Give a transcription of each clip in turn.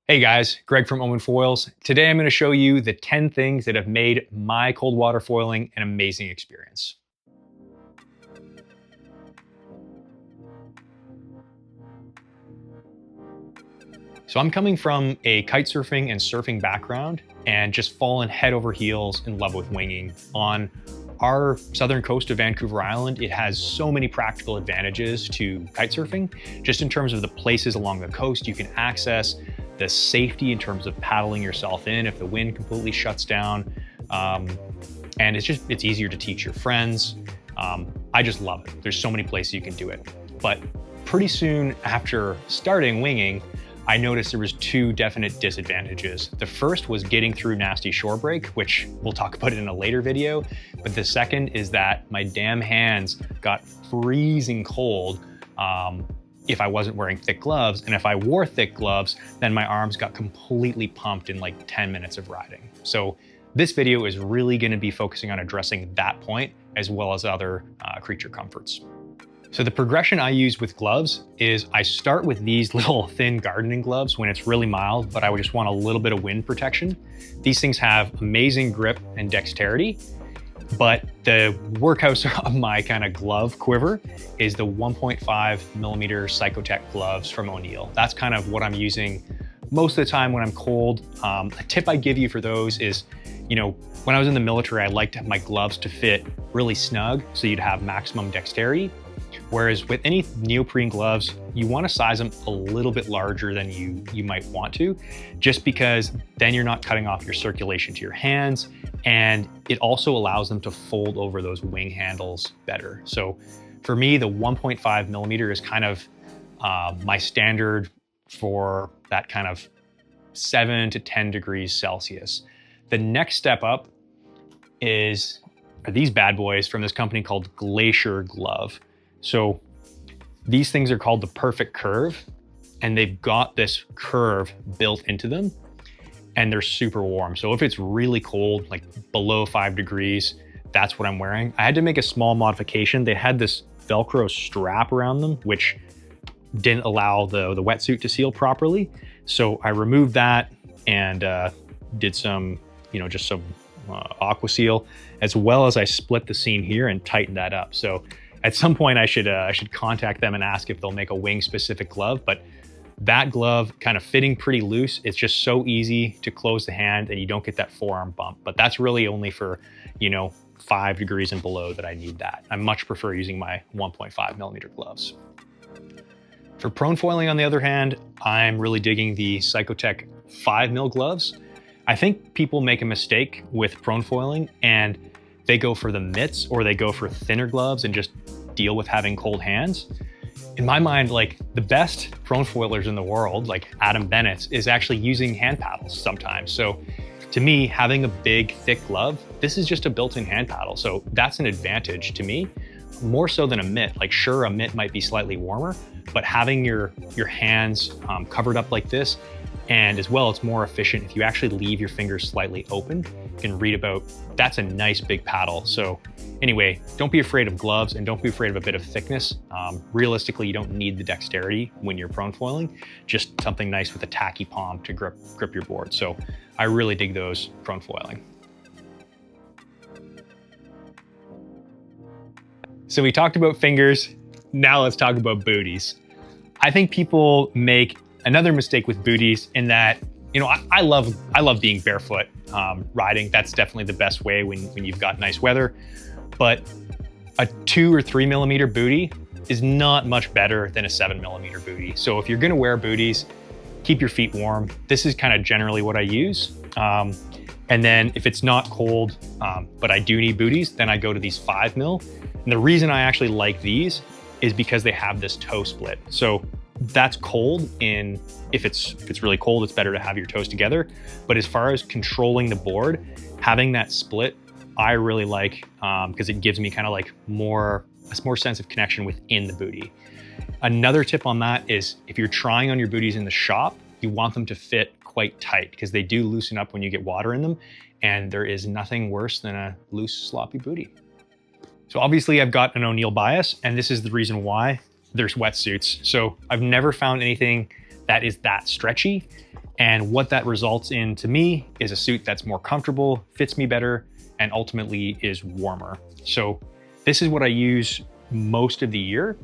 Hey guys, Greg from Owen Foils. Today I'm going to show you the 10 things that have made my cold water foiling an amazing experience. So I'm coming from a kite surfing and surfing background and just fallen head over heels in love with winging. On our southern coast of Vancouver Island, it has so many practical advantages to kite surfing, just in terms of the places along the coast you can access, the safety in terms of paddling yourself in if the wind completely shuts down. And it's easier to teach your friends. I just love it. There's so many places you can do it. But pretty soon after starting winging, I noticed there was two definite disadvantages. The first was getting through nasty shore break, which we'll talk about in a later video. But the second is that my damn hands got freezing cold if I wasn't wearing thick gloves. And if I wore thick gloves, then my arms got completely pumped in like 10 minutes of riding. So this video is really gonna be focusing on addressing that point as well as other creature comforts. So the progression I use with gloves is I start with these little thin gardening gloves when it's really mild, but I would just want a little bit of wind protection. These things have amazing grip and dexterity, but the workhorse of my kind of glove quiver is the 1.5 millimeter Psychotech gloves from O'Neill. That's kind of what I'm using most of the time when I'm cold. A tip I give you for those is, when I was in the military, I liked my gloves to fit really snug so you'd have maximum dexterity. Whereas with any neoprene gloves, you want to size them a little bit larger than you might want to, just because then you're not cutting off your circulation to your hands, and it also allows them to fold over those wing handles better. So for me, the 1.5 millimeter is kind of my standard for that kind of 7 to 10 degrees Celsius. The next step up are these bad boys from this company called Glacier Glove. So these things are called the Perfect Curve, and they've got this curve built into them, and they're super warm. So if it's really cold, like below 5 degrees, that's what I'm wearing. I had to make a small modification. They had this Velcro strap around them, which didn't allow the wetsuit to seal properly. So I removed that and did some, just some aqua seal, as well as I split the seam here and tightened that up. So at some point I should contact them and ask if they'll make a wing specific glove, but that glove kind of fitting pretty loose. It's just so easy to close the hand and you don't get that forearm bump, but that's really only for, 5 degrees and below that I need that. I much prefer using my 1.5 millimeter gloves. For prone foiling, on the other hand, I'm really digging the Psychotech 5 mil gloves. I think people make a mistake with prone foiling and they go for the mitts or they go for thinner gloves and just deal with having cold hands. In my mind, like the best prone foilers in the world, like Adam Bennett's, is actually using hand paddles sometimes. So to me, having a big, thick glove, this is just a built-in hand paddle. So that's an advantage to me, more so than a mitt. Like sure, a mitt might be slightly warmer, but having your hands covered up like this, and as well, it's more efficient if you actually leave your fingers slightly open. You can read about, that's a nice big paddle. So anyway, don't be afraid of gloves and don't be afraid of a bit of thickness. Realistically, you don't need the dexterity when you're prone foiling, just something nice with a tacky palm to grip your board. So I really dig those prone foiling. So we talked about fingers, now let's talk about booties. I think people make another mistake with booties in that, I love being barefoot riding. That's definitely the best way when you've got nice weather. But a 2 or 3 millimeter booty is not much better than a 7 millimeter booty. So if you're gonna wear booties, keep your feet warm. This is kind of generally what I use. And then if it's not cold, but I do need booties, then I go to these 5 mil. And the reason I actually like these is because they have this toe split. So that's cold if it's really cold, it's better to have your toes together. But as far as controlling the board, having that split, I really like because it gives me kind of like a more sense of connection within the booty. Another tip on that is if you're trying on your booties in the shop, you want them to fit quite tight because they do loosen up when you get water in them. And there is nothing worse than a loose, sloppy booty. So obviously I've got an O'Neill bias, and this is the reason why. There's wetsuits. So I've never found anything that is that stretchy. And what that results in to me is a suit that's more comfortable, fits me better, and ultimately is warmer. So this is what I use most of the year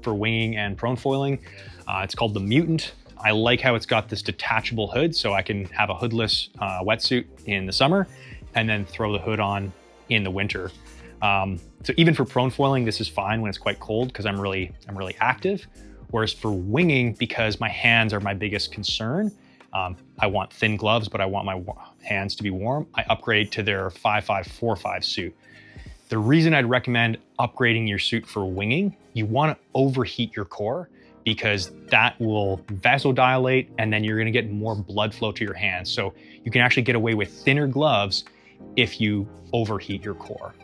for winging and prone foiling. It's called the Mutant. I like how it's got this detachable hood, so I can have a hoodless wetsuit in the summer and then throw the hood on in the winter. So even for prone foiling, this is fine when it's quite cold because I'm really active. Whereas for winging, because my hands are my biggest concern, I want thin gloves, but I want my hands to be warm, I upgrade to their 5545 suit. The reason I'd recommend upgrading your suit for winging, you want to overheat your core because that will vasodilate and then you're going to get more blood flow to your hands. So you can actually get away with thinner gloves if you overheat your core.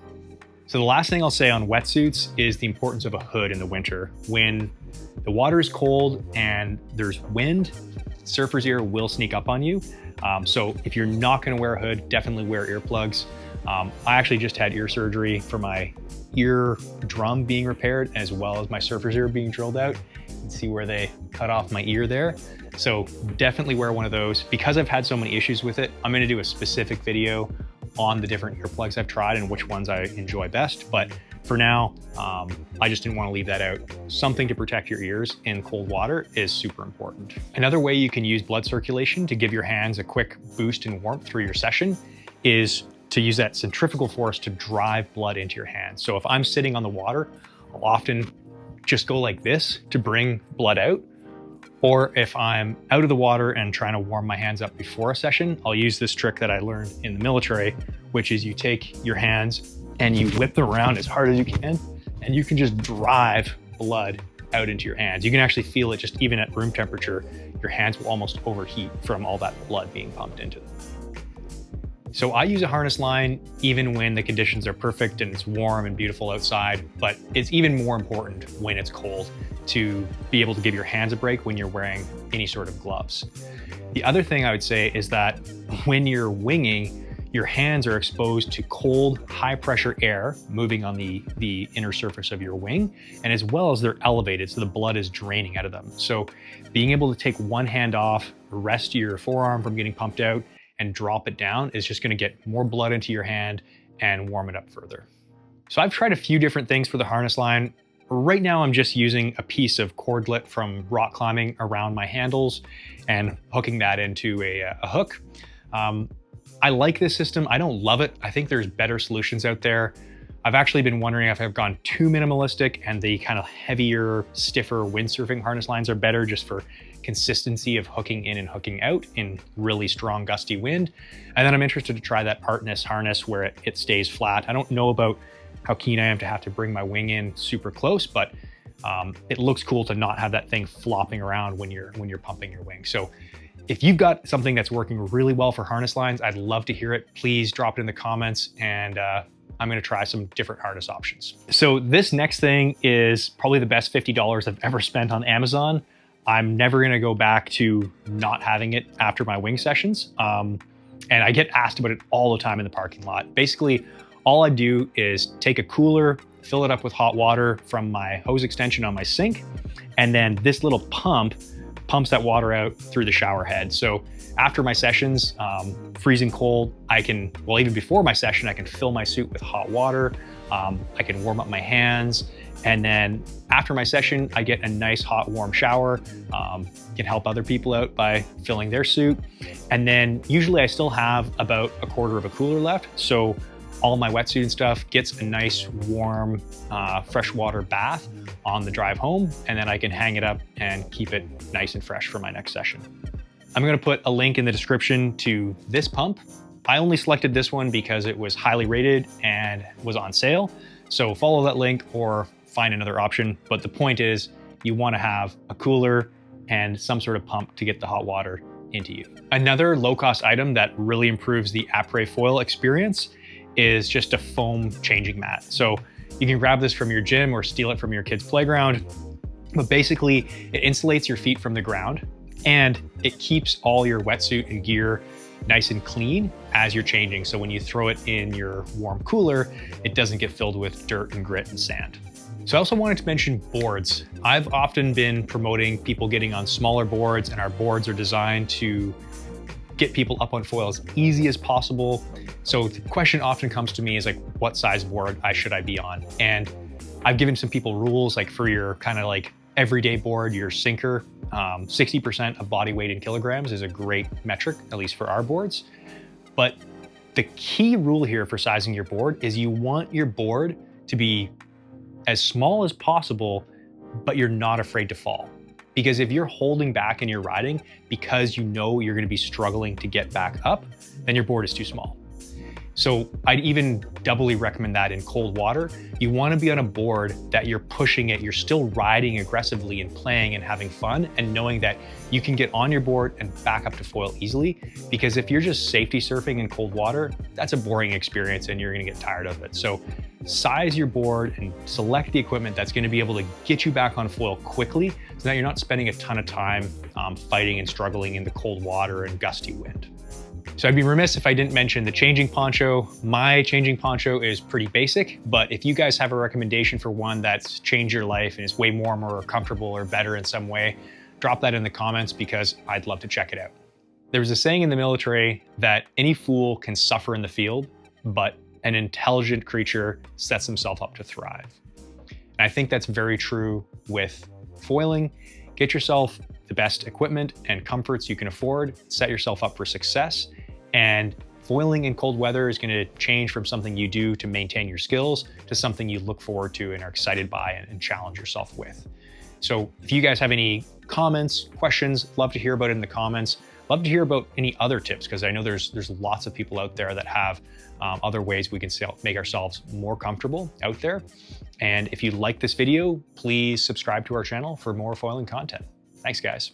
So the last thing I'll say on wetsuits is the importance of a hood in the winter. When the water is cold and there's wind, surfer's ear will sneak up on you. So if you're not going to wear a hood, definitely wear earplugs. I actually just had ear surgery for my ear drum being repaired, as well as my surfer's ear being drilled out. You can see where they cut off my ear there. So definitely wear one of those. Because I've had so many issues with it, I'm going to do a specific video on the different earplugs I've tried and which ones I enjoy best. But for now, I just didn't want to leave that out. Something to protect your ears in cold water is super important. Another way you can use blood circulation to give your hands a quick boost in warmth through your session is to use that centrifugal force to drive blood into your hands. So if I'm sitting on the water, I'll often just go like this to bring blood out. Or if I'm out of the water and trying to warm my hands up before a session, I'll use this trick that I learned in the military, which is you take your hands and you whip them around as hard as you can, and you can just drive blood out into your hands. You can actually feel it just even at room temperature. Your hands will almost overheat from all that blood being pumped into them. So I use a harness line even when the conditions are perfect and it's warm and beautiful outside, but it's even more important when it's cold to be able to give your hands a break when you're wearing any sort of gloves. The other thing I would say is that when you're winging, your hands are exposed to cold, high pressure air moving on the inner surface of your wing, and as well as they're elevated, so the blood is draining out of them. So being able to take one hand off, rest your forearm from getting pumped out, and drop it down is just gonna get more blood into your hand and warm it up further. So I've tried a few different things for the harness line. Right now I'm just using a piece of cordlet from rock climbing around my handles and hooking that into a hook. I like this system. I don't love it. I think there's better solutions out there. I've actually been wondering if I've gone too minimalistic and the kind of heavier, stiffer windsurfing harness lines are better just for consistency of hooking in and hooking out in really strong gusty wind. And then I'm interested to try that Artness harness where it stays flat. I don't know about how keen I am to have to bring my wing in super close, but it looks cool to not have that thing flopping around when you're pumping your wing. So if you've got something that's working really well for harness lines, I'd love to hear it. Please drop it in the comments, and I'm gonna try some different harness options. So this next thing is probably the best $50 I've ever spent on Amazon. I'm never gonna go back to not having it after my wing sessions. And I get asked about it all the time in the parking lot. Basically, all I do is take a cooler, fill it up with hot water from my hose extension on my sink, and then this little pump pumps that water out through the shower head. So after my sessions, freezing cold, even before my session, I can fill my suit with hot water. I can warm up my hands. And then after my session, I get a nice hot warm shower. Can help other people out by filling their suit. And then usually I still have about a quarter of a cooler left. So all my wetsuit and stuff gets a nice warm freshwater bath on the drive home, and then I can hang it up and keep it nice and fresh for my next session. I'm gonna put a link in the description to this pump. I only selected this one because it was highly rated and was on sale. So follow that link or find another option. But the point is you wanna have a cooler and some sort of pump to get the hot water into you. Another low-cost item that really improves the après foil experience is just a foam changing mat. So you can grab this from your gym or steal it from your kid's playground, but basically it insulates your feet from the ground and it keeps all your wetsuit and gear nice and clean as you're changing. So when you throw it in your warm cooler, it doesn't get filled with dirt and grit and sand. So I also wanted to mention boards. I've often been promoting people getting on smaller boards, and our boards are designed to get people up on foil as easy as possible. So the question often comes to me is like, what size board should I be on? And I've given some people rules, like for your kind of like everyday board, your sinker, 60% of body weight in kilograms is a great metric, at least for our boards. But the key rule here for sizing your board is you want your board to be as small as possible, but you're not afraid to fall. Because if you're holding back and you're riding because you know you're gonna be struggling to get back up, then your board is too small. So I'd even doubly recommend that in cold water. You wanna be on a board that you're pushing it, you're still riding aggressively and playing and having fun and knowing that you can get on your board and back up to foil easily. Because if you're just safety surfing in cold water, that's a boring experience and you're gonna get tired of it. So size your board and select the equipment that's gonna be able to get you back on foil quickly so that you're not spending a ton of time fighting and struggling in the cold water and gusty wind. So I'd be remiss if I didn't mention the changing poncho. My changing poncho is pretty basic, but if you guys have a recommendation for one that's changed your life and is way warmer or comfortable or better in some way, drop that in the comments because I'd love to check it out. There was a saying in the military that any fool can suffer in the field, but an intelligent creature sets himself up to thrive. And I think that's very true with foiling. Get yourself the best equipment and comforts you can afford, set yourself up for success, and foiling in cold weather is gonna change from something you do to maintain your skills to something you look forward to and are excited by and challenge yourself with. So if you guys have any comments, questions, love to hear about it in the comments. Love to hear about any other tips, because I know there's lots of people out there that have other ways we can make ourselves more comfortable out there. And if you like this video, please subscribe to our channel for more foiling content. Thanks, guys.